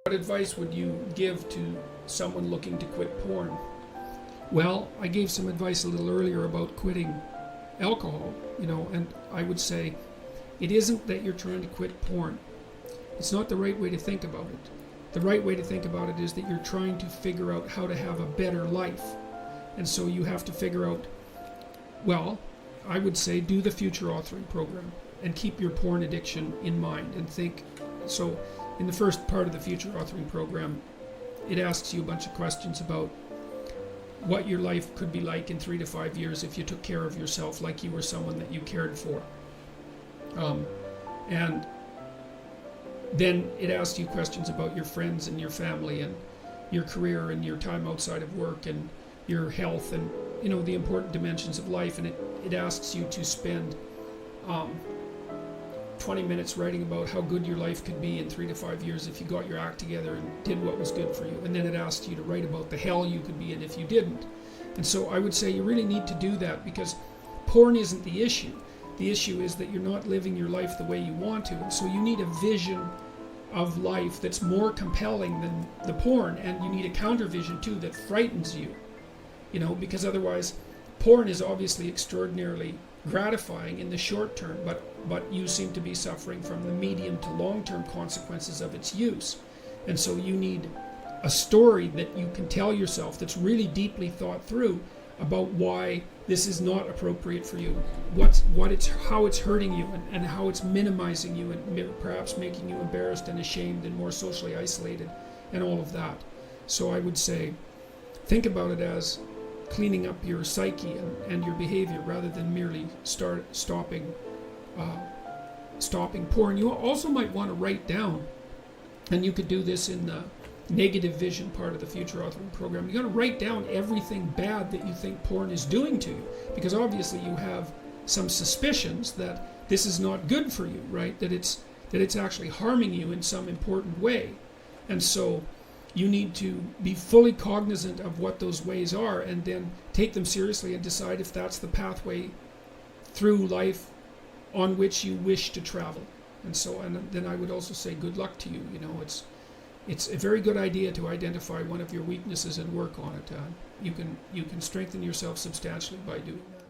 What advice would you give to someone looking to quit porn? Well, I gave some advice a little earlier about quitting alcohol, and I would say it isn't that you're trying to quit porn. It's not the right way to think about it. The right way to think about it is that you're trying to figure out how to have a better life. And so you have to figure out, well, I would say do the future authoring program and keep your porn addiction in mind and think. So in the first part of the future authoring program, it asks you a bunch of questions about what your life could be like in 3 to 5 years if you took care of yourself like you were someone that you cared for. And then it asks you questions about your friends and your family and your career and your time outside of work and your health and the important dimensions of life. And it asks you to spend 20 minutes writing about how good your life could be in 3 to 5 years if you got your act together and did what was good for you. And then it asked you to write about the hell you could be in if you didn't. And so I would say you really need to do that, because porn isn't the issue. The issue is that you're not living your life the way you want to. And so you need a vision of life that's more compelling than the porn, and you need a counter vision too that frightens you, because otherwise porn is obviously extraordinarily gratifying in the short term, but you seem to be suffering from the medium to long-term consequences of its use. And so you need a story that you can tell yourself that's really deeply thought through about why this is not appropriate for you, how it's hurting you, and how it's minimizing you and perhaps making you embarrassed and ashamed and more socially isolated and all of that. So I would say think about it as cleaning up your psyche and your behavior rather than merely stopping porn. You also might want to write down, and you could do this in the negative vision part of the future authoring program. You got to write down everything bad that you think porn is doing to you, because obviously you have some suspicions that this is not good for you, right? That it's actually harming you in some important way. And so you need to be fully cognizant of what those ways are, and then take them seriously and decide if that's the pathway through life on which you wish to travel. And then I would also say good luck to you. It's a very good idea to identify one of your weaknesses and work on it. You can strengthen yourself substantially by doing that.